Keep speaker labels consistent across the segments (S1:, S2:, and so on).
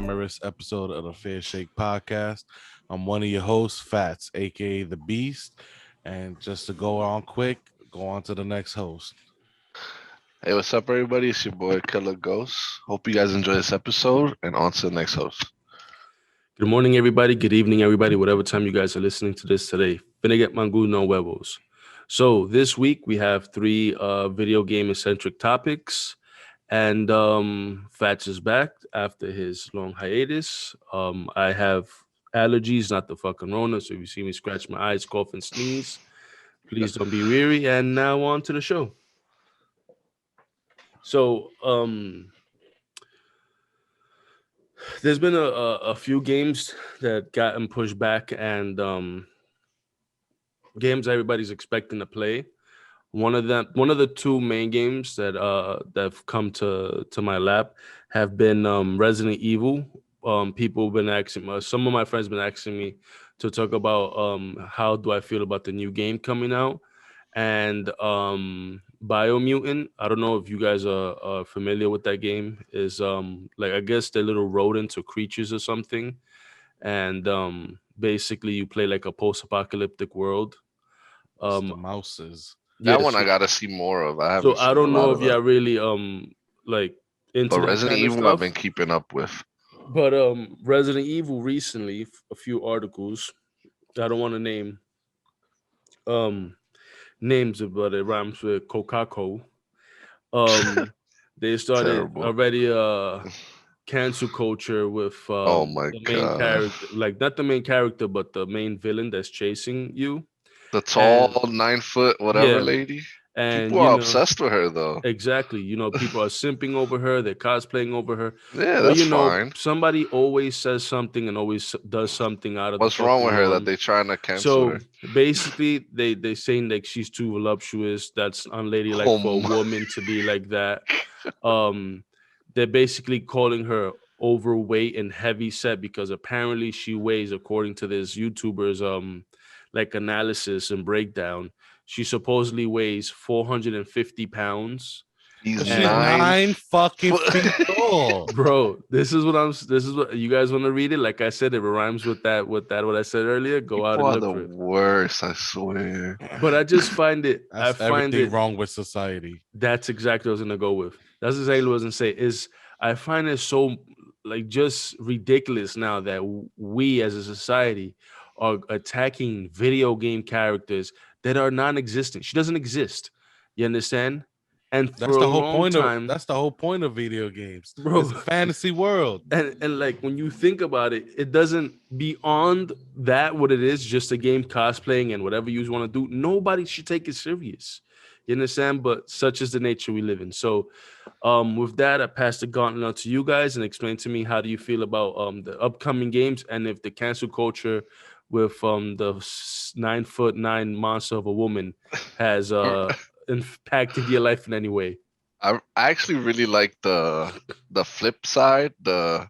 S1: glamorous episode of the Fair Shake podcast. I'm one of your hosts, Fats, aka The Beast. And just to go on quick, go on to the next host.
S2: Hey, what's up, everybody? It's your boy Killer Ghost. Hope you guys enjoy this episode, and on to the next host.
S3: Good morning, everybody. Good evening, everybody. Whatever time you guys are listening to this today. Finna get mangu no huevos. So this week we have three video game centric topics, and Fats is back after his long hiatus. I have allergies, not the fucking Rona. So if you see me scratch my eyes, cough, and sneeze, please don't be weary. And now on to the show. So there's been a few games that gotten pushed back, and games everybody's expecting to play. One of the two main games that have come to my lap have been Resident Evil. People have been asking, some of my friends been asking me to talk about how do I feel about the new game coming out, and Biomutant. I don't know if you guys are familiar with that game. Is like, I guess they're little rodents or creatures or something, and basically you play like a post-apocalyptic world.
S1: It's the
S3: Um,
S1: mouses.
S3: yeah,
S2: That one I
S3: so,
S2: gotta see more of. I
S3: so
S2: haven't
S3: I
S2: seen a
S3: don't know
S2: lot
S3: if
S2: of that.
S3: you're really like into
S2: But
S3: that
S2: Resident
S3: kind of
S2: Evil, I've
S3: stuff.
S2: been keeping up with.
S3: But Resident Evil recently, a few articles. I don't want to name um names, but it rhymes with Coca-Cola. They started
S2: Terrible.
S3: already cancel culture with
S2: Oh my
S3: the main
S2: god.
S3: character, like not the main character, but the main villain that's chasing you.
S2: The
S3: And
S2: tall 9 foot whatever
S3: yeah,
S2: lady.
S3: and
S2: People
S3: you
S2: are
S3: know,
S2: obsessed with her though.
S3: exactly. People are simping over her, they're cosplaying over her.
S2: Yeah,
S3: But
S2: that's fine.
S3: somebody always says something and always does something out of the
S2: What's wrong with
S3: fucking
S2: her that
S3: norm.
S2: they trying to cancel
S3: So
S2: her?
S3: basically, they saying like she's too voluptuous. That's unladylike
S2: Oh
S3: for a
S2: my.
S3: woman to be like that. Um, they're basically calling her overweight and heavy set because apparently she weighs, according to this YouTuber's like analysis and breakdown, she supposedly weighs 450 pounds.
S2: He's
S1: But she's
S3: And
S1: 9 fucking
S2: foot.
S1: feet tall.
S3: bro, this is what you guys want to read it. Like I said, if it rhymes with that what I said earlier, go out
S2: People
S3: and
S2: are
S3: look
S2: the
S3: for it.
S2: worst, I swear.
S3: But I
S1: That's
S3: find
S1: everything
S3: it
S1: wrong with society.
S3: That's exactly what I was gonna go with. That's exactly what I was gonna say. Is I find it so like just ridiculous now that we as a society are attacking video game characters that are non-existent. She doesn't exist. You understand? And
S1: That's
S3: for a
S1: the whole
S3: long
S1: point of
S3: time,
S1: that's the whole point of video games.
S3: bro,
S1: It's a fantasy world.
S3: and like when you think about it, it doesn't beyond that what it is, just a game cosplaying and whatever you want to do. Nobody should take it serious. You understand? But such is the nature we live in. So with that, I pass the gauntlet on to you guys and explain to me how do you feel about the upcoming games and if the cancel culture with the 9'9" monster of a woman has impacted your life in any way.
S2: I actually really like the flip side. The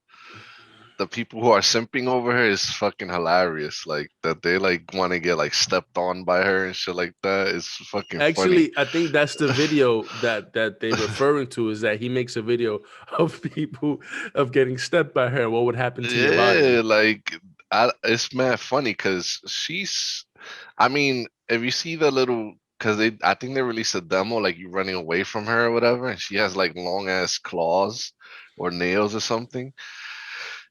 S2: people who are simping over her is fucking hilarious. Like that they like want to get like stepped on by her and shit like that. It's fucking funny.
S3: Actually, I think that's the video that they're referring to, is that he makes a video of people of getting stepped by her. What would happen to your
S2: Yeah,
S3: body?
S2: like it's mad funny because she's. I mean, if you see the little, because I think they released a demo like you running away from her or whatever, and she has like long ass claws or nails or something.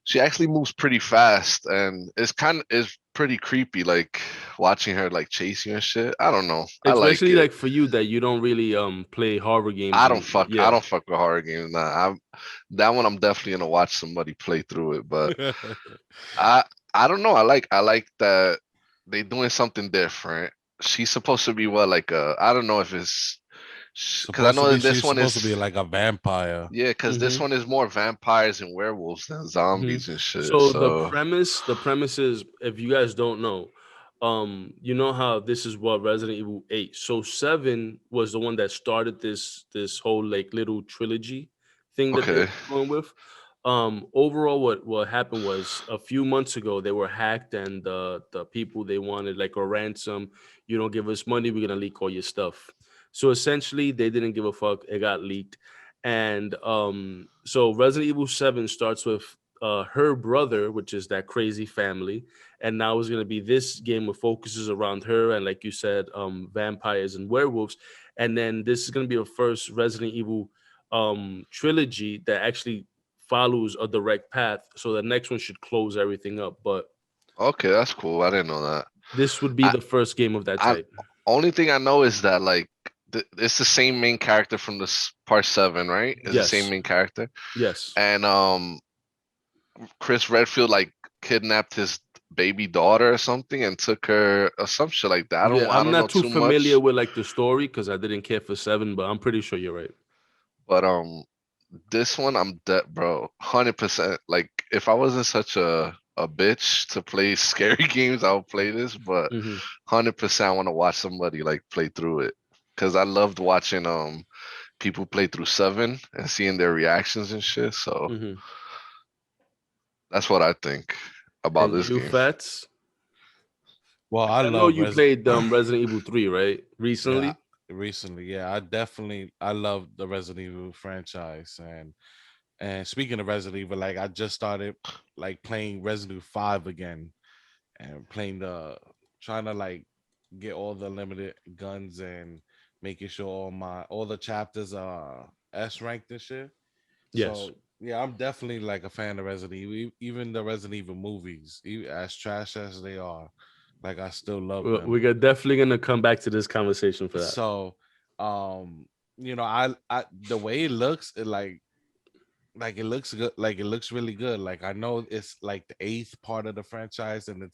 S2: She actually moves pretty fast, and it's pretty creepy, like watching her like chase you and shit. I don't know. I like
S3: Especially
S2: it.
S3: like for you that you don't really play horror games
S2: I don't
S3: and
S2: fuck. I
S3: yeah.
S2: don't fuck with horror games. Nah, that one. I'm definitely gonna watch somebody play through it, but I I don't know. I like that they doing something different. She's supposed to be what like I don't know if it's because I
S1: supposed to
S2: know
S1: be
S2: that this
S1: she's
S2: one
S1: supposed to be
S2: is
S1: like a vampire.
S2: yeah because this
S3: hmm
S2: one is more vampires and werewolves than
S3: hmm
S2: zombies and shit.
S3: So
S2: So
S3: the premise is, if you guys don't know, you know how this is what Resident Evil 8. So 7 was the one that started this whole like little trilogy thing that they
S2: okay,
S3: were going with. Overall, what happened was a few months ago they were hacked, and the people, they wanted like a ransom. You don't give us money, we're gonna leak all your stuff. So essentially, they didn't give a fuck. It got leaked, and so Resident Evil 7 starts with her brother, which is that crazy family, and now it's gonna be this game with focuses around her and, like you said, vampires and werewolves, and then this is gonna be a first Resident Evil trilogy that actually follows a direct path. So the next one should close everything up, but
S2: Okay, that's cool. I didn't know that.
S3: this would be
S2: I,
S3: the first game of that
S2: I
S3: type.
S2: only thing I know is that like it's the same main character from this part seven, right? It's the same
S3: Yes,
S2: main character,
S3: yes.
S2: and Chris Redfield like kidnapped his baby daughter or something and took her or some shit like that.
S3: Yeah,
S2: I
S3: I'm
S2: don't know
S3: not too
S2: too
S3: familiar
S2: much,
S3: with like the story because I didn't care for seven, but I'm pretty sure you're right.
S2: but this one I'm dead, bro. 100%. Like if I wasn't such a bitch to play scary games, I would play this. But
S3: Hmm.
S2: 100%, I want to watch somebody like play through it because I loved watching people play through seven and seeing their reactions and shit. So
S3: Hmm.
S2: that's what I think about
S3: And
S2: this
S3: you,
S2: game.
S3: Fats?
S1: Well,
S3: 'Cause
S1: I
S3: I know
S1: love
S3: you played Resident Evil 3, right?
S1: yeah,
S3: Recently?
S1: recently. Yeah, I love the Resident Evil franchise, and speaking of Resident Evil, like I just started like playing Resident Evil 5 again and playing the trying to like get all the limited guns and making sure all the chapters are S ranked and shit.
S3: Yes.
S1: So yeah, I'm definitely like a fan of Resident Evil. Even the Resident Evil movies, as trash as they are, like I still love them.
S3: We're definitely going to come back to this conversation for that.
S1: So, um, I the way it looks, it looks good, like it looks really good. Like I know it's like the eighth part of the franchise, and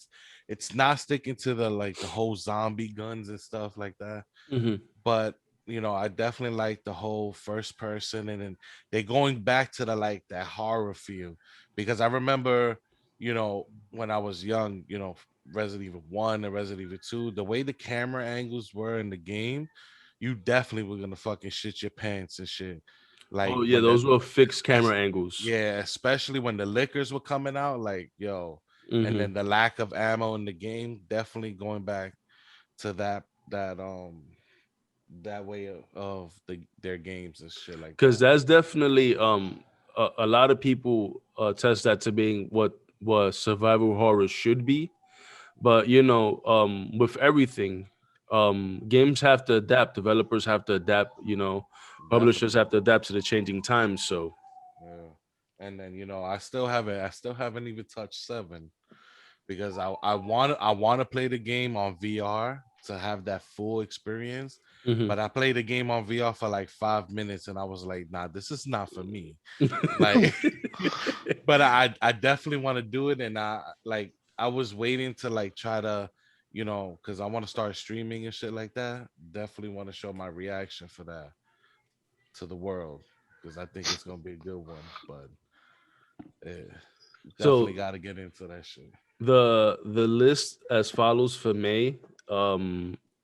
S1: it's not sticking to the like the whole zombie guns and stuff like that,
S3: Hmm.
S1: but I definitely like the whole first person, and then they're going back to the like that horror feel, because I remember, when I was young, Resident Evil 1 and Resident Evil 2, the way the camera angles were in the game, you definitely were gonna fucking shit your pants and shit. Like
S3: Oh, yeah,
S1: when the
S3: those were fixed
S1: es-
S3: camera angles.
S1: yeah, especially when the liquors were coming out, like yo, and
S3: Hmm.
S1: then the lack of ammo in the game, definitely going back to that that way of their games and shit like
S3: Because
S1: that.
S3: that's definitely a lot of people test that to being what survival horror should be. But with everything, games have to adapt, developers have to adapt, publishers
S1: Definitely.
S3: have to adapt to the changing times. So
S1: Yeah. And then I still haven't even touched 7, because I want to play the game on VR to have that full experience.
S3: mhm.
S1: But I played the game on VR for like 5 minutes and I was like, nah, this is not for me. Like but I definitely want to do it, and I was waiting to like try to, because I want to start streaming and shit like that. Definitely want to show my reaction for that to the world, because I think it's gonna be a good one. But eh, definitely
S3: So
S1: got to get into that shit.
S3: the list as follows for May.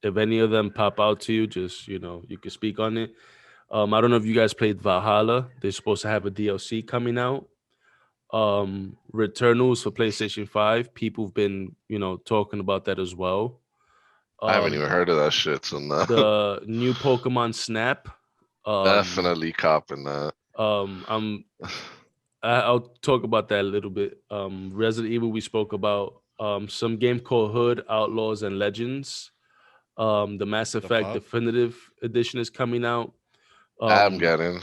S3: If any of them pop out to you, just you can speak on it. I don't know if you guys played Valhalla. They're supposed to have a DLC coming out. Returnals for PlayStation 5. People have been, talking about that as well.
S2: I haven't even
S3: Um,
S2: heard of that shit, so no.
S3: the new Pokemon Snap. Um,
S2: Definitely copping that.
S3: um, I'm I'll talk about that a little bit. Resident Evil we spoke about. Some game called Hood Outlaws and Legends. The Mass
S1: The
S3: Effect
S1: fuck?
S3: Definitive Edition is coming out.
S2: I'm
S3: Um,
S2: getting.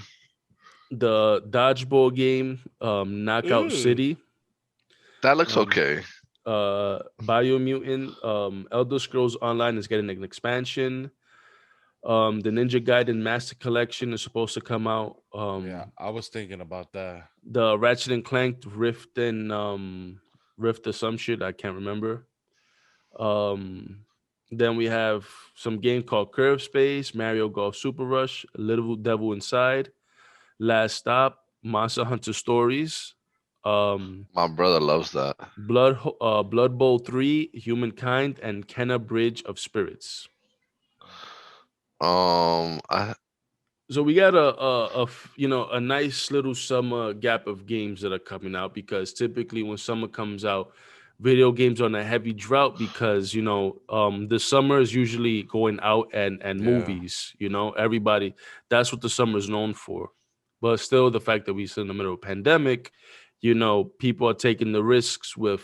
S3: the dodgeball game, Knockout
S1: Mm.
S3: City.
S2: That looks
S3: Um,
S2: okay.
S3: Biomutant, Elder Scrolls Online is getting an expansion. The Ninja Gaiden Master Collection is supposed to come out.
S1: Yeah, I was thinking about that.
S3: The Ratchet and Clank Rift or some shit I can't remember. Um, then we have some game called Curve Space, Mario Golf Super Rush, Little Devil Inside, Last Stop, Monster Hunter Stories, um,
S2: My brother loves that.
S3: Blood Bowl 3, Humankind, and Kenna Bridge of Spirits.
S2: I
S3: So we got a nice little summer gap of games that are coming out, because typically when summer comes out, video games are on a heavy drought because the summer is usually going out and
S1: Yeah.
S3: movies. Everybody, that's what the summer is known for. But still, the fact that we're still in the middle of a pandemic, people are taking the risks with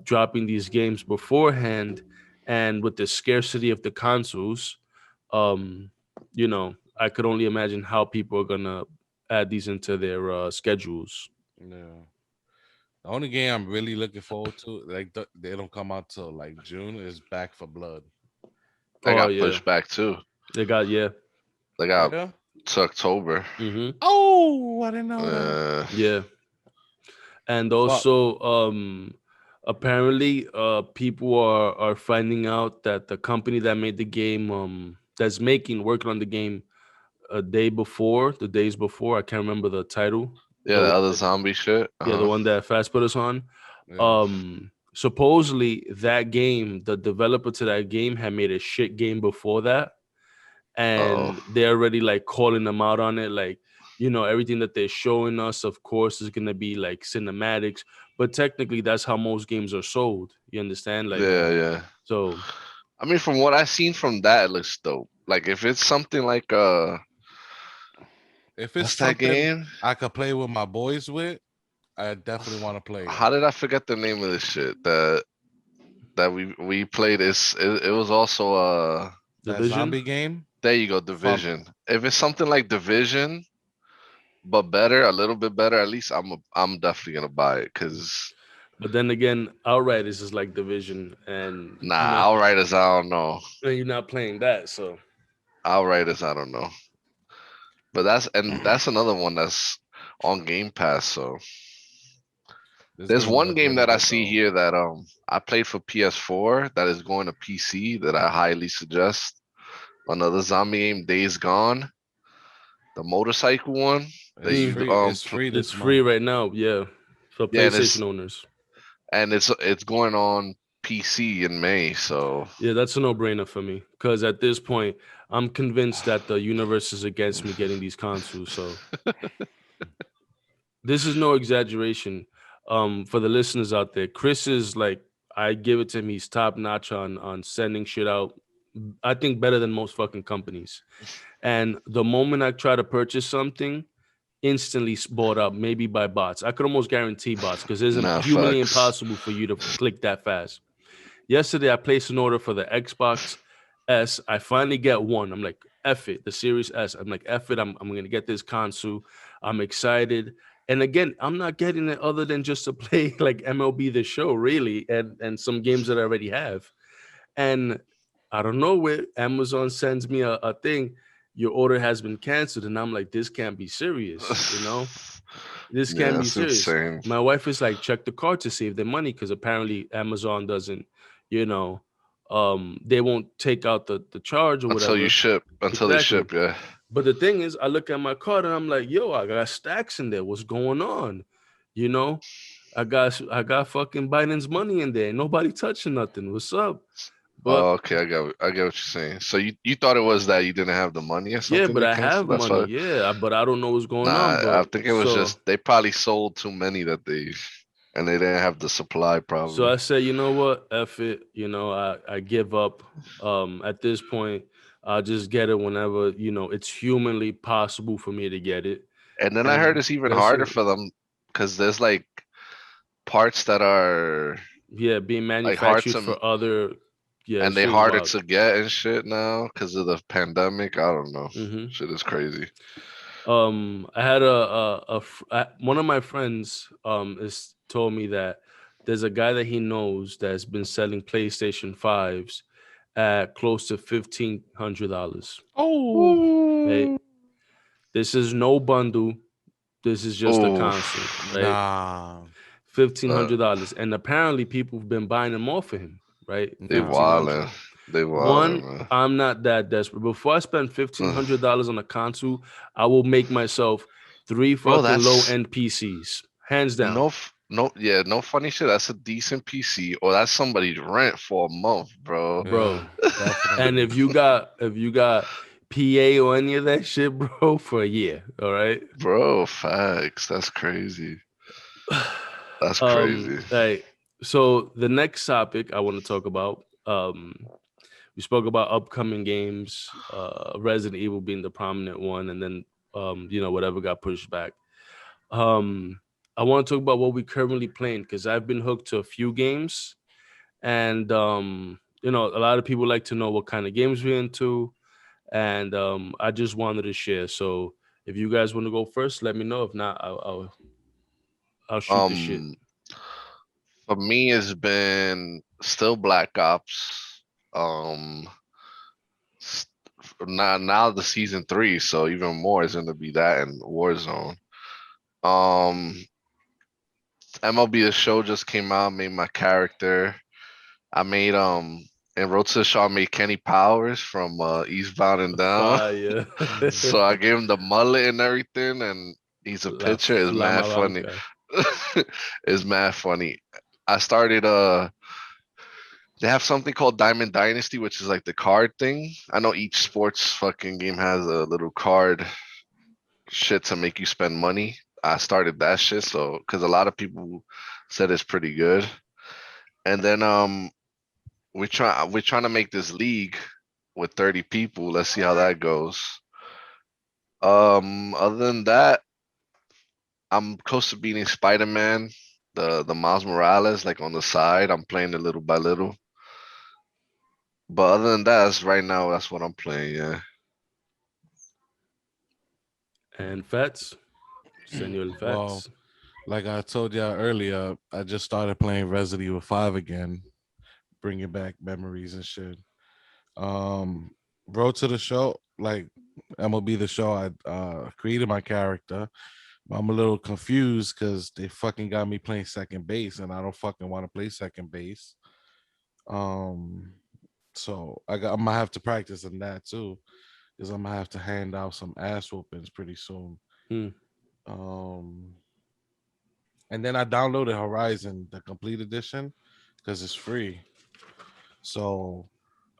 S3: dropping these games beforehand, and with the scarcity of the consoles, um, I could only imagine how people are gonna add these into their schedules.
S1: Yeah. The only game I'm really looking forward to, like they don't come out till like June, is Back for Blood.
S2: They
S3: Oh
S2: got
S3: yeah,
S2: pushed back too.
S3: they got yeah.
S2: They got
S1: Yeah.
S2: to October.
S3: Mm-hmm.
S1: Oh, I didn't know that.
S2: Uh,
S3: Yeah, and
S1: Fuck.
S3: also apparently people are finding out that the company that made the game that's working on the game the days before, I can't remember the title,
S2: yeah,
S3: the
S2: the
S3: one
S2: other
S3: that,
S2: zombie shit.
S3: yeah, the one that Fast put us on.
S1: Yeah.
S3: Supposedly that game, the developer to that game had made a shit game before that,
S2: Oh,
S3: and they're already like calling them out on it, like, everything that they're showing us, of course, is going to be like cinematics, but technically that's how most games are sold, you understand, like,
S2: yeah, yeah.
S3: so
S2: I mean, from what I've seen from that, it looks dope. Like if it's something like
S1: If it's
S2: what's that
S1: something
S2: game?
S1: I could play with my boys with, I definitely want to play it.
S2: How did I forget the name of this shit that we played? It was also
S1: That
S3: Division.
S1: zombie game.
S2: there you go,
S1: From
S2: Division. If it's something like Division, but better, a little bit better, at least I'm definitely gonna buy it. Cause
S3: But then again, Outriders is like Division, and
S2: nah, Outriders, I don't know.
S3: you're not playing that, so
S2: Outriders, I don't know. But that's another one that's on Game Pass. So
S1: this
S2: there's
S1: game
S2: one
S1: look
S2: game
S1: really
S2: that I
S1: good
S2: see
S1: though.
S2: here that I played for PS4 that is going to PC that I highly suggest. Another zombie game, Days Gone, the motorcycle one that
S1: It's
S2: you
S3: mm,
S1: free. It's free
S3: it's
S1: this
S3: free
S1: month.
S3: right now, yeah, for
S2: yeah,
S3: PlayStation owners.
S2: and it's going on PC in May. So
S3: Yeah, that's a no-brainer for me, because at this point, I'm convinced that the universe is against me getting these consoles. So this is no exaggeration. For the listeners out there, Chris is like, I give it to him. He's top notch on sending shit out. I think better than most fucking companies. And the moment I try to purchase something, instantly bought up, maybe by bots. I could almost guarantee bots, because it's
S2: nah,
S3: humanly
S2: fucks.
S3: impossible for you to click that fast. Yesterday, I placed an order for the Xbox S. I finally get one. I'm like, F it, the Series S. I'm like, F it. I'm going to get this console. I'm excited. And again, I'm not getting it other than just to play like MLB The Show, really, and some games that I already have. And I don't know where Amazon sends me a thing. Your order has been canceled. And I'm like, this can't be serious, This
S2: Yeah,
S3: can't be
S2: that's
S3: serious.
S2: insane.
S3: My wife is like, check the card to save their money, because apparently Amazon doesn't, you know, they won't take out the charge or whatever.
S2: Until they
S3: Exactly.
S2: ship, yeah.
S3: But the thing is, I look at my card and I'm like, yo, I got stacks in there. What's going on? You know, I got fucking Biden's money in there. Nobody touching nothing. What's up? But
S2: Oh, okay, I get what you're saying. So you thought it was that you didn't have the money or
S3: yeah,
S2: something
S3: but
S2: to
S3: I have
S2: cancel? That's
S3: money.
S2: why.
S3: Yeah, but I don't know what's going on.
S2: Nah, I
S3: But
S2: think it was
S3: so
S2: just they probably sold too many and they didn't have the supply
S3: So
S2: probably.
S3: I said, you know what? F it. I give up. At this point, I'll just get it whenever, it's humanly possible for me to get it.
S2: And then I heard
S3: And
S2: it's even
S3: that's
S2: harder
S3: it.
S2: for them because there's like parts that are
S3: Yeah, being
S2: like hard
S3: manufactured
S2: to
S3: for other, yeah,
S2: and they
S3: shit is
S2: harder
S3: wild.
S2: to get and shit now because of the pandemic. I don't know.
S3: hmm
S2: Shit is crazy.
S3: I had one of my friends is told me that there's a guy that he knows that's been selling PlayStation 5s at close to $1,500.
S1: Oh,
S3: Right?
S2: Ooh.
S3: This is no bundle. This is just a
S2: Ooh.
S3: console, right?
S1: nah.
S2: Uh,
S3: $1,500, and apparently people have been buying them off of him, right?
S2: they
S1: Nah.
S3: 1,500.
S2: wildin'. They wildin',
S3: One,
S2: man.
S3: I'm not that desperate. Before I spend fifteen
S2: Ugh.
S3: hundred dollars on a console, I will make myself three
S2: Bro,
S3: fucking low
S2: that's
S3: end PCs, hands down,
S2: yeah, no funny shit. That's a decent PC, or that's somebody's rent for a month, bro.
S3: bro.
S1: Yeah,
S3: And
S1: definitely.
S3: if you got PA or any of that shit, bro, for a year, all right.
S2: Bro, facts. That's crazy. That's crazy.
S3: Right. So the next topic I want to talk about, we spoke about upcoming games, Resident Evil being the prominent one, and then whatever got pushed back. Um, I want to talk about what we currently playing because I've been hooked to a few games, and a lot of people like to know what kind of games we're into, and I just wanted to share. So if you guys want to go first, let me know. If not, I'll shoot the shit.
S2: Um, for me, it's been still Black Ops. Um, s- now the season 3, so even more is gonna be that in Warzone. Um, MLB The Show just came out, made my character. I made in Road to the Show, I made Kenny Powers from Eastbound and Down.
S3: Fire.
S2: So I gave him the mullet and everything, and he's a
S3: La
S2: pitcher. It's mad
S3: Flama
S2: funny.
S3: Blanca.
S2: It's mad funny. I started they have something called Diamond Dynasty, which is like the card thing. I know each sports fucking game has a little card shit to make you spend money. I started that shit, so because a lot of people said it's pretty good. And then we're trying to make this league with 30 people. Let's see how that goes. Other than that, I'm close to beating Spider-Man, the Miles Morales, like on the side. I'm playing it little by little. But other than that, right now, that's what I'm playing. Yeah.
S3: And Fats, Senor
S1: Well,
S3: Fats.
S1: like I told y'all earlier, I just started playing Resident Evil 5 again, bringing back memories and shit. Um, Road to the Show, like MLB The Show, I created my character. I'm a little confused because they fucking got me playing second base, and I don't fucking want to play second base. Um, so I'm gonna have to practice in that too, because I'm gonna have to hand out some ass whoopings pretty soon.
S3: Hmm.
S1: Um, and then I downloaded Horizon, the complete edition, because it's free. So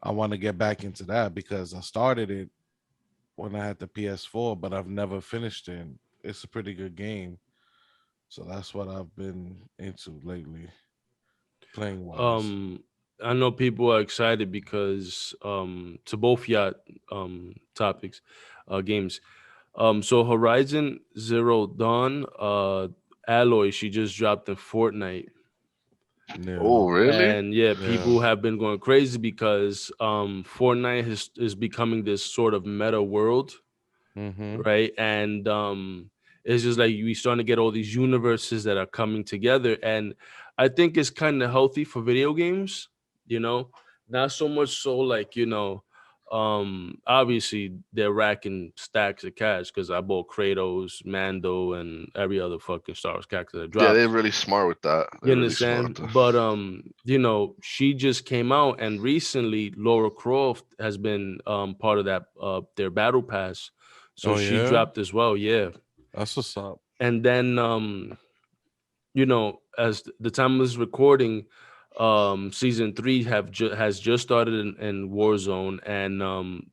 S1: I want to get back into that because I started it when I had the PS4, but I've never finished it. It's a pretty good game. So that's what I've been into lately, playing wise.
S3: Um, I know people are excited because to both yacht topics, games. So Horizon Zero Dawn, Alloy, she just dropped in Fortnite.
S1: Yeah.
S2: Oh, really?
S3: And yeah,
S1: Yeah.
S3: people have been going crazy because Fortnite is becoming this sort of meta world,
S1: Mm-hmm.
S3: right? And it's just like we starting to get all these universes that are coming together, and I think it's kind of healthy for video games, you know, not so much so like obviously they're racking stacks of cash because I bought Kratos, Mando, and every other fucking Star Wars character that
S2: Yeah, they're
S3: drops.
S2: really smart with that.
S3: You
S2: They're really smart
S3: understand?
S2: with that.
S3: But she just came out, and recently Laura Croft has been part of that their battle pass. So
S1: Oh
S3: she
S1: yeah,
S3: dropped as well, yeah.
S1: that's what's up.
S3: And then as the time of this recording, season 3 has just started in Warzone, and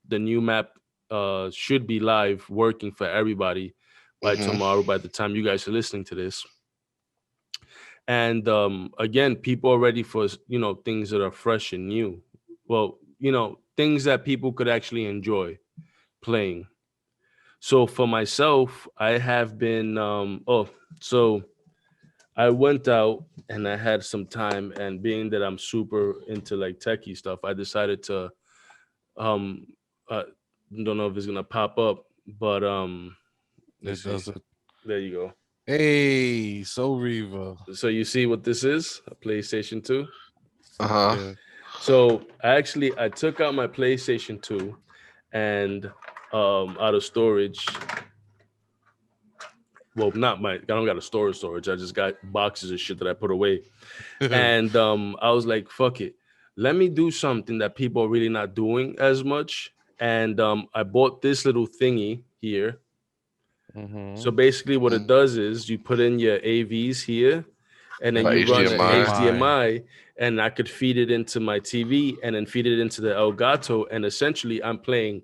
S3: the new map should be live working for everybody by
S2: Hmm.
S3: tomorrow by the time you guys are listening to this. And again, people are ready for things that are fresh and new. Well, things that people could actually enjoy playing. So for myself, I have been so I went out and I had some time, and being that I'm super into like techie stuff, I decided to um uh, don't know if it's gonna pop up, but let's
S1: It
S3: see.
S1: does it.
S3: There you go.
S1: Hey, so Reva.
S3: So you see what this is? A PlayStation 2.
S2: Uh-huh.
S1: Yeah.
S3: So I took out my PlayStation 2 and out of storage. Well, not my I don't got a storage. I just got boxes of shit that I put away. And I was like, fuck it. Let me do something that people are really not doing as much. And I bought this little thingy here.
S1: Mm-hmm.
S3: So basically what it
S2: Mm.
S3: does is you put in your AVs here, and then
S1: And
S2: Like
S3: you
S1: you
S3: run
S1: use
S3: a
S2: HDMI.
S1: HDMI.
S3: HDMI, and I could feed it into my TV and then feed it into the Elgato, and essentially I'm playing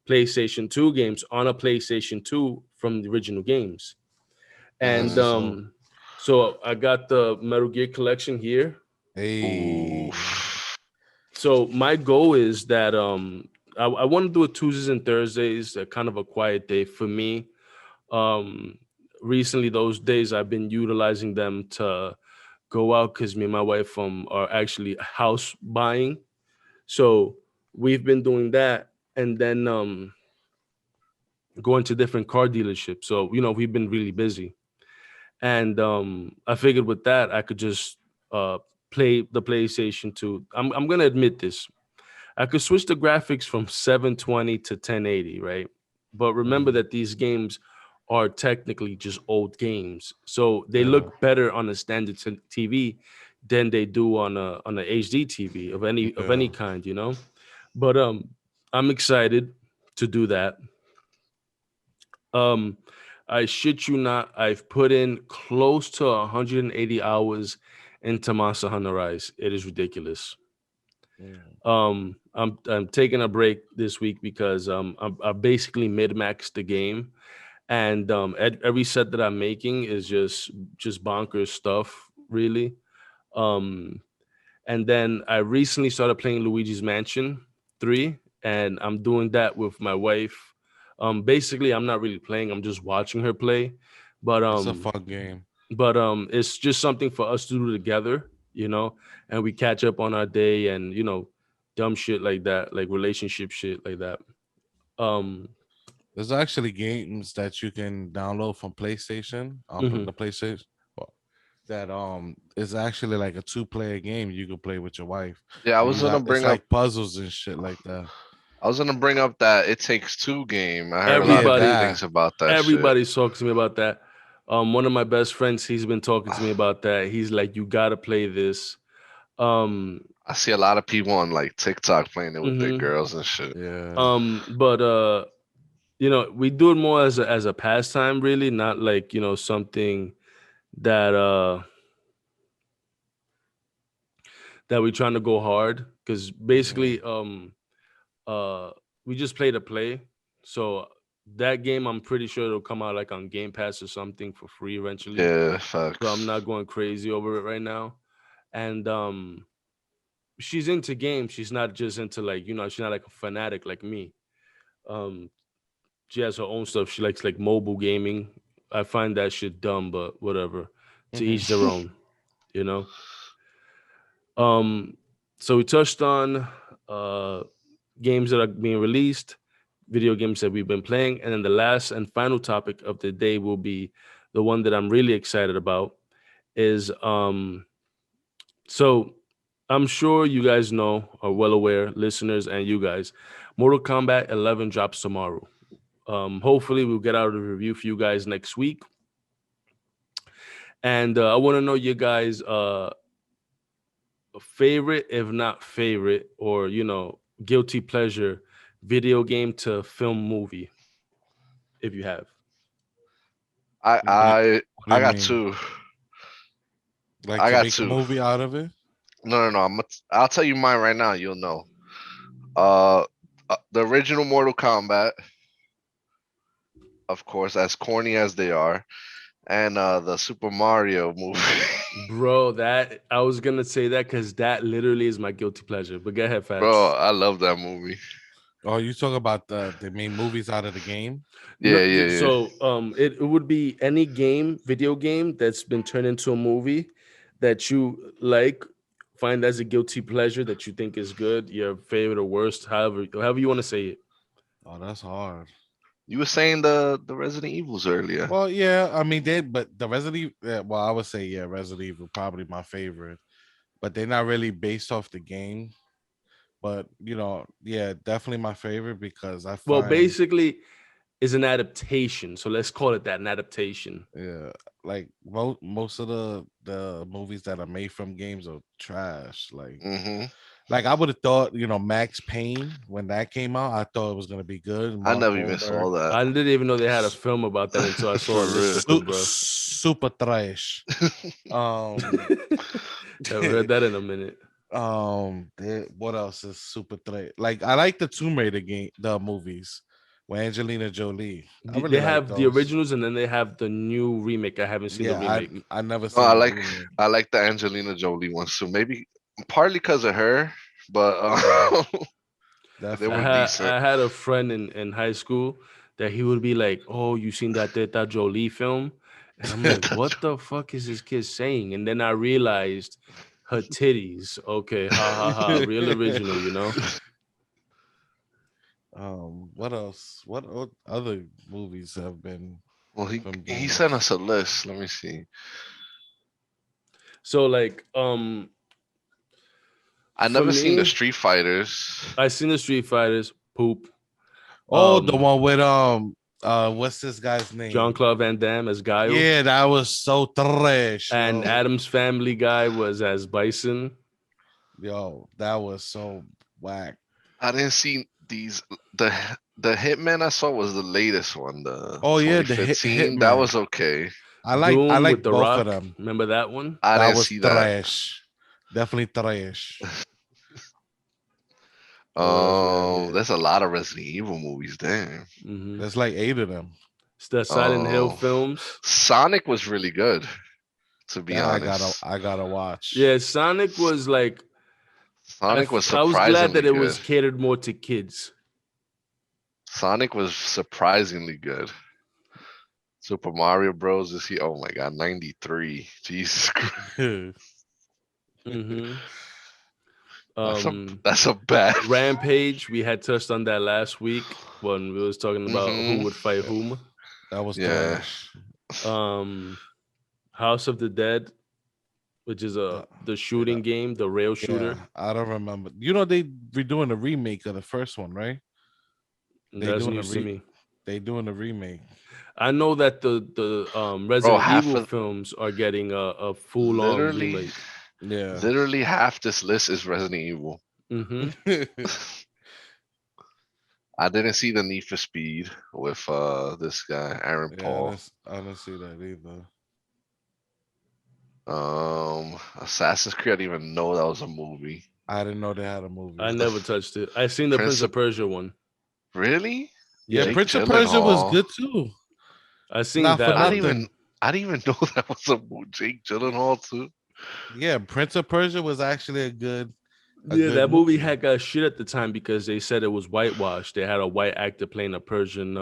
S3: PlayStation 2 games on a PlayStation 2 from the original games. And
S1: That's
S2: Hmm.
S1: so.
S3: so I got the Metal Gear collection here.
S2: Ooh.
S1: Hey.
S3: So my goal is that I want to do it Tuesdays and Thursdays, kind of a quiet day for me. Um recently those days I've been utilizing them to go out because me and my wife are actually house buying. So we've been doing that, and then going to different car dealerships. So we've been really busy, and I figured with that I could just uh, play the PlayStation 2. I'm gonna admit this. I could switch the graphics from 720 to 1080, right? But remember
S1: Mhm.
S3: that these games are technically just old games, so they
S1: Yeah.
S3: look better on a standard TV than they do on a HD TV of any
S1: Yeah.
S3: kind, you know. But I'm excited to do that. Um, I shit you not, I've put in close to 180 hours into Monster Hunter Rise. It is ridiculous.
S1: Mm.
S3: I'm taking a break this week because I basically mid maxed the game, and every set that I'm making is just bonkers stuff, really. Um, and then I recently started playing Luigi's Mansion 3, and I'm doing that with my wife. Basically, I'm not really playing; I'm just watching her play. But
S1: It's a fun game.
S3: it's just something for us to do together, and we catch up on our day and dumb shit like that, like relationship shit like that. Um,
S1: There's actually games that you can download from PlayStation,
S3: mhm.
S1: the PlayStation, well, that is actually like a two-player game you can play with your wife,
S2: Yeah, I
S1: and
S2: was
S1: you
S2: gonna
S1: have it's
S2: bring up.
S1: like puzzles and shit like that.
S2: I was gonna bring up that It Takes Two game. I heard a
S1: Oh
S2: lot
S1: yeah,
S2: of good
S3: Everybody,
S2: things
S1: that.
S2: about that shit.
S3: everybody's talking to me about that. One of my best friends, he's been talking to me about that. He's like, "You gotta play this." Um,
S2: I see a lot of people on like TikTok playing it with their
S3: mhm.
S2: girls and shit.
S1: Yeah.
S3: But we do it more as a pastime, really, not like something that that we're trying to go hard. Because
S1: Mhm.
S3: basically, uh, we just play to play. So that game, I'm pretty sure it'll come out like on Game Pass or something for free eventually.
S2: Yeah,
S3: So I'm
S2: facts.
S3: not going crazy over it right now. And she's into games. She's not just into like she's not like a fanatic like me. Um, she has her own stuff. She likes like mobile gaming. I find that shit dumb, but whatever. To each
S1: Mhm.
S3: their own, you know. Um, so we touched on uh games that are being released, video games that we've been playing, and then the last and final topic of the day will be the one that I'm really excited about. Is so I'm sure you guys know, are well aware, listeners and you guys, Mortal Kombat 11 drops tomorrow. Hopefully we'll get out a review for you guys next week. And I want to know you guys favorite, if not favorite, or guilty pleasure video game to film movie, if you have.
S2: I
S1: What do you
S2: I
S1: What do
S2: I
S1: you
S2: got
S1: mean?
S2: two.
S1: Like
S2: I
S1: to
S2: got
S1: make a
S2: two.
S1: movie out of it?
S2: No. I'll tell you mine right now. You'll know. Uh, the original Mortal Kombat, of course, as corny as they are, and the Super Mario movie.
S3: Bro, that I was gonna say that because that literally is my guilty pleasure. But go ahead,
S2: Bro,
S3: Fats.
S2: I love that movie.
S1: Oh, you talk about they made movies out of the game?
S3: No,
S2: Yeah, yeah, yeah.
S3: so it would be any game, video game that's been turned into a movie that you like, find as a guilty pleasure that you think is good, your favorite or worst, however you want to say it.
S1: Oh, that's hard.
S2: You were saying the Resident Evils earlier.
S1: Well, yeah, I mean, but the Resident Evil, yeah, well, I would say, yeah, Resident Evil probably my favorite, but they're not really based off the game. But, yeah, definitely my favorite because I
S3: Well,
S1: find,
S3: basically, is an adaptation. So let's call it that, an adaptation.
S1: yeah, like most of the movies that are made from games are trash.
S2: Hmm.
S1: Like I would have thought, Max Payne when that came out, I thought it was gonna be good.
S2: I
S1: Mark
S2: never even
S1: Wahlberg,
S2: saw that.
S3: I didn't even know they had a film about that until I saw a
S2: For
S3: list
S2: real.
S3: of them, bro.
S1: super trash. Um,
S3: Never heard that in a minute.
S1: what else is super trash? Like I like the Tomb Raider game, the movies with Angelina Jolie. I really
S3: They
S1: like
S3: have the
S1: those.
S3: originals and then they have the new remake. I haven't seen the
S1: Yeah,
S3: remake.
S1: I never
S2: No, I
S1: seen the
S2: like
S1: remake.
S2: I like the Angelina Jolie ones too. Maybe partly because of her, but
S1: Yeah,
S2: they
S3: I
S2: were
S1: definitely.
S3: had
S2: decent.
S3: I had a friend in high school that he would be like, "Oh, you seen that Teta Jolie film?" And I'm like, what the fuck is this kid saying? And then I realized her titties. Okay, ha ha ha. Real original, you know?
S1: What else? What other movies have been
S2: Well,
S1: from
S2: he sent
S1: DreamWorks?
S2: us a list. Let me see.
S3: So like
S2: I
S3: for
S2: never seen the
S3: me,
S2: Street Fighters.
S3: I seen the Street Fighters poop.
S1: Oh, the one with what's this guy's name?
S3: Jean-Claude Van Damme as Guile.
S1: Yeah, that was so trash,
S3: And
S1: yo.
S3: Adam's Family Guy was as Bison.
S1: Yo, that was so whack.
S2: I didn't see these. The the Hitman I saw was the latest one, the
S1: Oh yeah, the
S2: 2015. That
S1: Hitman.
S2: was okay.
S1: I
S3: Doom with
S1: like
S3: The
S1: both of
S3: Rock.
S1: them.
S3: Remember that one?
S2: I
S1: That
S2: didn't
S1: was
S2: see that.
S1: trash. Definitely trash.
S3: What else we have here?
S2: There's a lot of Resident Evil movies. Damn.
S3: Mm-hmm.
S1: There's like 8 of them.
S3: It's the Silent Hill
S2: Oh,
S3: films.
S2: Sonic was really good. To be
S1: That
S2: honest,
S1: I gotta watch.
S3: Yeah, Sonic was like
S2: Sonic was
S3: I was glad that
S2: surprisingly
S3: it
S2: good.
S3: was catered more to kids.
S2: Sonic was surprisingly good. Super Mario Bros. Is he? Oh my god, 93. Jesus Christ.
S3: Mm-hmm.
S2: That's a bad.
S3: Rampage. We had touched on that last week when we was talking about who
S2: Mhm.
S3: would fight whom.
S1: That was
S2: Yeah.
S1: trash.
S3: House of the Dead, which is
S1: Uh,
S3: the shooting game, the rail shooter.
S1: Yeah, I don't remember. You know they redoing a remake of the first one, right? They
S3: That's
S1: doing a
S3: news to me.
S1: they doing a remake.
S3: I know that the
S2: Bro,
S3: Resident
S2: half
S3: Evil
S2: of
S3: films are getting a full on
S2: literally,
S3: remake.
S1: Yeah.
S2: literally half this list is Resident Evil.
S3: Mm-hmm.
S2: I didn't see the Need for Speed with this guy Aaron
S1: Yeah,
S2: Paul.
S1: I didn't see that either.
S2: Assassin's Creed. I didn't even know that was a movie.
S1: I didn't know they had a
S3: I
S1: movie.
S3: never touched it. I seen the Prince of Persia one.
S2: Really?
S1: Yeah,
S3: Yeah,
S2: Jake
S1: Prince of Persia was
S2: Gyllenhaal.
S1: good too.
S3: I seen
S1: Not for
S3: that
S2: I
S3: one.
S2: didn't even.
S1: nothing.
S2: I didn't even know that was a Jake Gyllenhaal too.
S1: Yeah, Prince of Persia was actually a
S3: Yeah,
S1: good
S3: that movie
S1: movie.
S3: had got shit at the time because they said it was whitewashed. They had a white actor playing a Persian.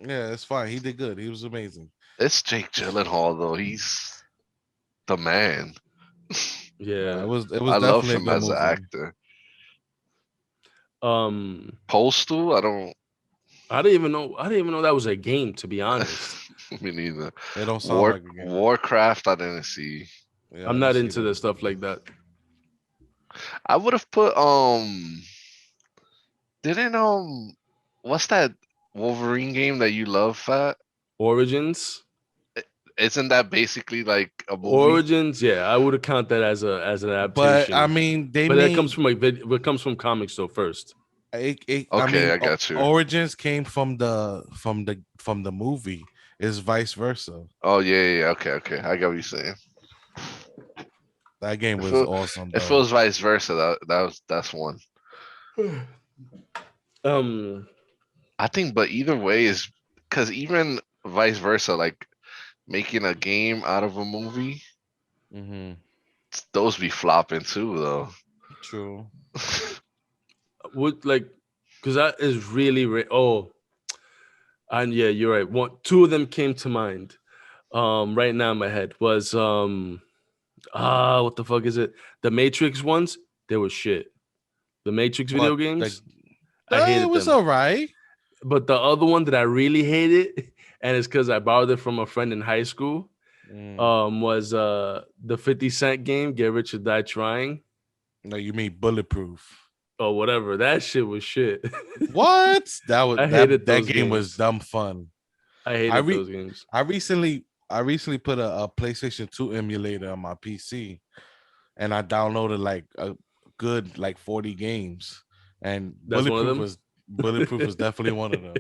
S1: Yeah, it's fine. He did good. He was amazing.
S2: It's Jake Gyllenhaal though. He's the man.
S3: Yeah.
S1: It was
S2: I love
S1: definitely a
S2: him
S1: good
S2: as an
S1: movie.
S2: actor.
S3: Um,
S2: Postal, I don't.
S3: I didn't even know that was a game. To be honest,
S2: Me neither.
S1: It don't sound like a game.
S2: Warcraft, I didn't see.
S1: Yeah, I
S3: I'm
S1: didn't
S3: not
S1: see
S3: into
S1: that.
S3: the stuff like that.
S2: I would have put didn't what's that Wolverine game that you love, Fat?
S3: Origins,
S2: Isn't that basically like a movie?
S3: Origins. Yeah, I would count that as an adaptation.
S1: But I mean, they
S3: but
S1: made
S3: that comes from it comes from comics though first.
S1: I
S2: Okay,
S1: mean,
S2: I got you.
S1: Origins came from the movie. It's vice versa.
S2: Oh yeah. Okay. I get what you're saying.
S1: That game
S2: If
S1: was
S2: it,
S1: awesome
S2: if it
S1: though.
S2: was vice versa, that's one.
S3: Um,
S2: I think, but either way is because even vice versa, like making a game out of a movie,
S1: Mm-hmm.
S2: those be flopping too, though.
S1: True.
S3: would like because that is really and yeah, you're right. Two of them came to mind. Right now in my head was what the fuck is it? The Matrix ones, they were shit. The Matrix video
S1: What the
S3: games, I
S1: it
S3: hated
S1: was
S3: them.
S1: all right.
S3: But the other one that I really hated, and it's because I borrowed it from a friend in high school, was the 50 Cent game, Get Rich or Die Trying.
S1: No, you mean Bulletproof.
S3: Or whatever. That shit was shit.
S1: What? That was
S3: I hated
S1: that
S3: those
S1: game was
S3: games.
S1: dumb fun.
S3: I hated those games.
S1: I recently put a PlayStation 2 emulator on my PC and I downloaded like a good like 40 games. And
S3: That's one of them.
S1: Bulletproof was definitely one of them.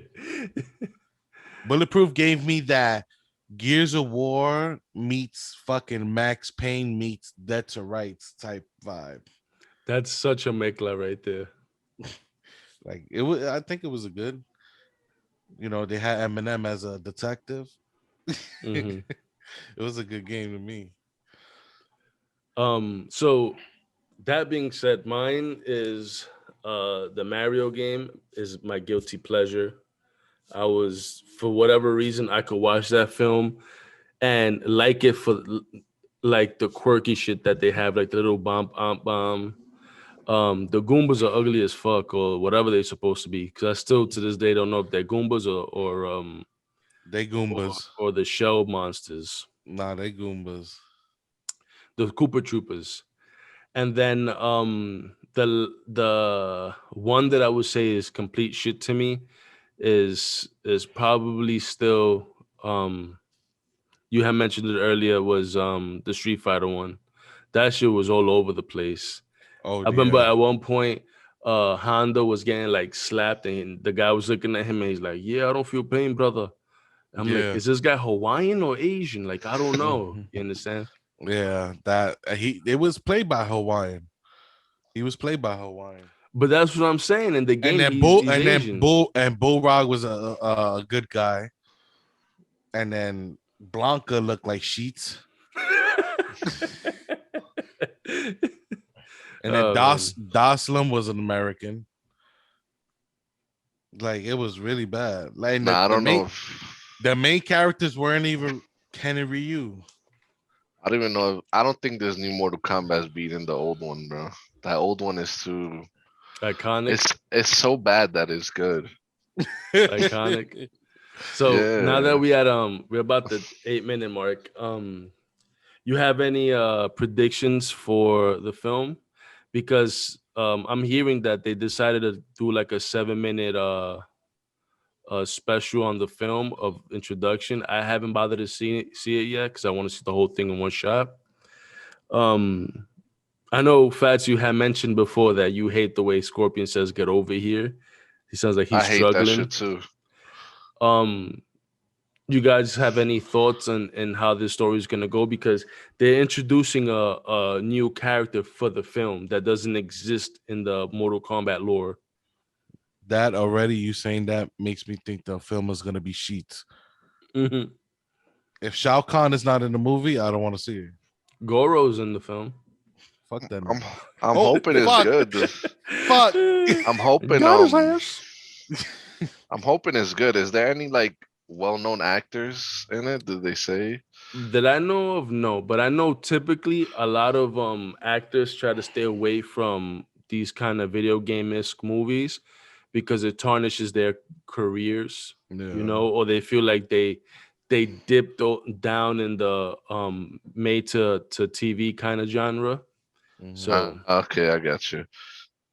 S1: Bulletproof gave me that Gears of War meets fucking Max Payne meets Dead to Rights type vibe.
S3: That's such a mekla right there.
S1: Like it was, I think it was a good. You know, they had Eminem as a detective.
S3: Mm-hmm.
S1: It was a good game to me.
S3: So that being said, mine is the Mario game is my guilty pleasure. I was, for whatever reason, I could watch that film and like it for like the quirky shit that they have, like the little bomb. The Goombas are ugly as fuck or whatever they're supposed to be. Because I still to this day don't know if they're Goombas
S1: They Goombas.
S3: or the shell monsters,
S1: Nah, they Goombas.
S3: the Koopa Troopers. And then the one that I would say is complete shit to me is probably still you had mentioned it earlier was the Street Fighter one. That shit was all over the place.
S1: Oh
S3: I remember
S1: yeah.
S3: at one point Honda was getting like slapped and the guy was looking at him and he's like, "Yeah, I don't feel pain, brother." I'm like,
S1: Yeah.
S3: "Is this guy Hawaiian or Asian? Like, I don't know." You understand?
S1: Yeah, that it was played by Hawaiian. He was played by Hawaiian.
S3: But that's what I'm saying. In the
S1: And
S3: game,
S1: then
S3: he's Asian.
S1: Bullrog was a good guy. And then Blanca looked like Sheets. And then
S3: Oh, man.
S1: Doslam was an American. Like it was really bad. Like
S2: Nah, I don't know.
S1: the main characters weren't even Ken and Ryu.
S2: I don't even know. I don't think there's new Mortal Kombat's beating the old one, bro. That old one is too.
S3: Iconic.
S2: It's so bad that it's good.
S3: Iconic. So now that
S2: Yeah.
S3: we're about the 8-minute mark, you have any predictions for the film? Because I'm hearing that they decided to do like a 7-minute special on the film of introduction. I haven't bothered to see it yet because I want to see the whole thing in one shot. I know Fats, you had mentioned before that you hate the way Scorpion says "get over here." He sounds like he's
S2: I hate that shit
S3: struggling.
S2: too.
S3: You guys have any thoughts on how this story is going to go? Because they're introducing a new character for the film that doesn't exist in the Mortal Kombat lore.
S1: That already, you saying that makes me think the film is gonna be Sheets.
S3: Mm-hmm.
S1: If Shao Kahn is not in the movie, I don't want to see it.
S3: Goro's in the film.
S1: Fuck that.
S2: I'm
S1: Oh,
S2: hoping it's
S1: fuck.
S2: good.
S1: Fuck.
S2: I'm hoping
S3: Got his ass.
S2: I'm hoping it's good. Is there any like well-known actors in it? Did they say?
S3: That I know of, no, but I know typically a lot of actors try to stay away from these kind of video game-esque movies because it tarnishes their careers, you
S1: Yeah.
S3: know, or they feel like they dipped down in the made to TV kind of genre.
S1: Mhm.
S3: So
S2: Okay, I got you.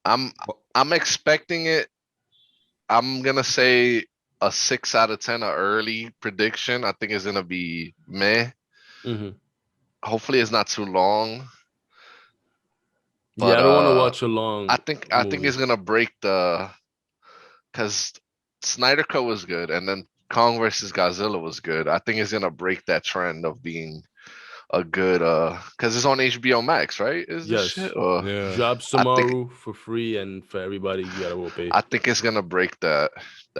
S2: I'm
S1: But-
S2: I'm expecting it. I'm gonna say a 6 out of 10, a early prediction. I think it's gonna be meh.
S3: mhm.
S2: Hopefully it's not too long.
S3: Yeah,
S2: But
S3: I don't want to watch a long
S2: I think
S3: movie.
S2: it's gonna break the because Snyder Cut was good, and then Kong versus Godzilla was good. I think it's gonna break that trend of being a good because it's on HBO Max, right? Is this
S3: Yes,
S2: shit? Or
S1: Yeah.
S3: drops
S2: I think
S3: tomorrow for free, and for everybody, you gotta go pay.
S2: I think it's gonna break that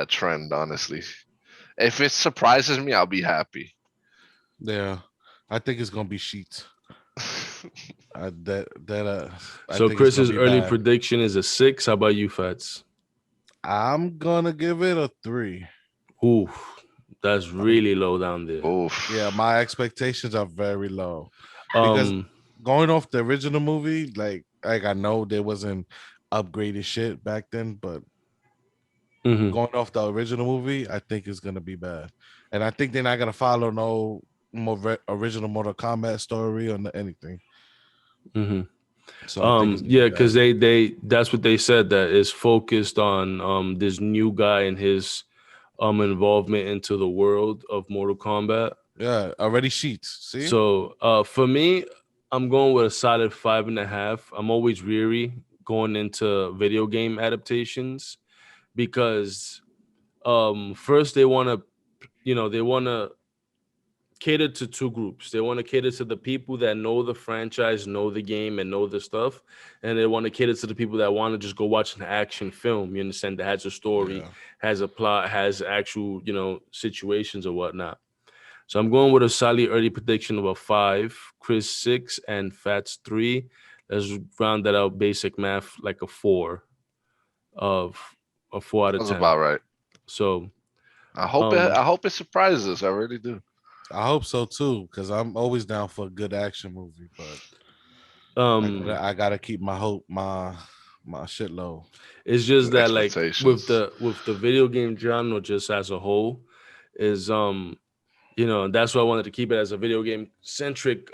S2: trend. Honestly, if it surprises me, I'll be happy.
S1: Yeah. I think it's gonna be Sheets. I
S3: So
S1: think it's gonna
S3: Chris's
S1: be
S3: early
S1: bad.
S3: prediction is a 6. How about you, Fats?
S1: I'm gonna give it a 3.
S3: Ooh, that's really low down there.
S2: Oof.
S1: Yeah, my expectations are very low because
S3: Um,
S1: going off the original movie, like I know there wasn't upgraded shit back then, but
S3: mhm,
S1: going off the original movie, I think it's gonna be bad, and I think they're not gonna follow no more original Mortal Kombat story or anything.
S3: mhm.
S1: So I think it's gonna
S3: Yeah,
S1: be
S3: because
S1: bad.
S3: they that's what they said that is focused on this new guy and his involvement into the world of Mortal Kombat.
S1: Yeah, already Sheets. See,
S3: So for me, I'm going with a solid 5.5. I'm always weary going into video game adaptations because first they want to, they want to cater to two groups. They want to cater to the people that know the franchise, know the game, and know the stuff, and they want to cater to the people that want to just go watch an action film. You understand that has a story,
S1: yeah,
S3: has a plot, has actual situations or whatnot. So I'm going with a solid early prediction of a 5, Chris 6, and Fats 3. Let's round that out. Basic math like a 4 of a 4 out of
S2: Sounds
S3: 10.
S2: about right.
S3: So
S2: I hope it.
S3: um
S2: I hope it surprises us. I really do.
S1: I hope so too, because I'm always down for a good action movie, but
S3: Um,
S1: I gotta keep my hope, my shit low.
S3: it's just that like
S2: Expectations.
S3: with the video game genre just as a whole is you know, and that's why I wanted to keep it as a video game centric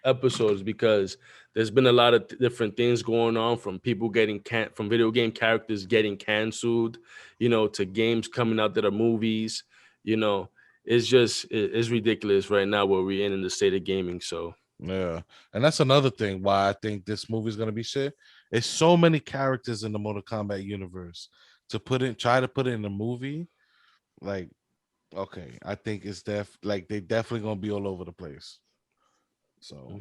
S3: episodes because there's been a lot of different things going on from people getting from video game characters getting canceled, you know, to games coming out that are movies, you know. It's just it's ridiculous right now where we're in the state of gaming. So
S1: Yeah, and that's another thing why I think this movie's gonna be shit. It's so many characters in the Mortal Kombat universe try to put it in a movie. Like, okay, I think it's like they definitely gonna be all over the place. So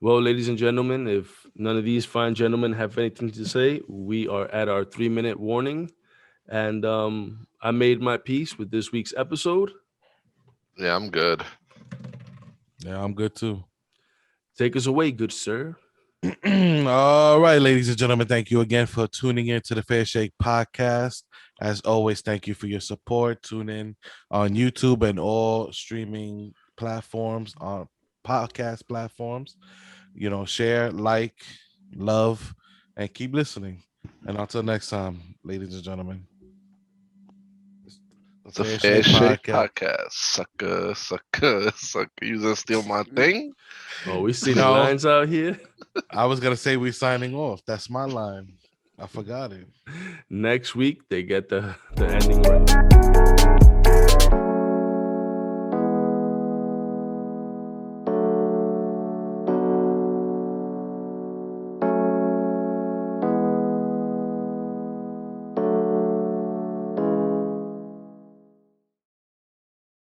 S3: well, ladies and gentlemen, if none of these fine gentlemen have anything to say, we are at our 3-minute warning. And I made my peace with this week's episode.
S2: Yeah, I'm good.
S1: yeah, I'm good too.
S3: Take us away, good sir.
S1: All right, ladies and gentlemen, thank you again for tuning in to the Fair Shake podcast. As always, thank you for your support. Tune in on YouTube and all streaming platforms, on podcast platforms. You know, share, like, love, and keep listening. And until next time, ladies and gentlemen, the
S2: The
S1: Fair
S2: Fair
S1: Shake
S2: Shake
S1: podcast.
S2: Podcast. Sucker, sucker, sucker. You gonna steal my thing?
S3: Oh, we stealing
S1: No,
S3: lines out here.
S1: I was gonna say we signing off. That's my line. I forgot it.
S3: Next week they get the ending right.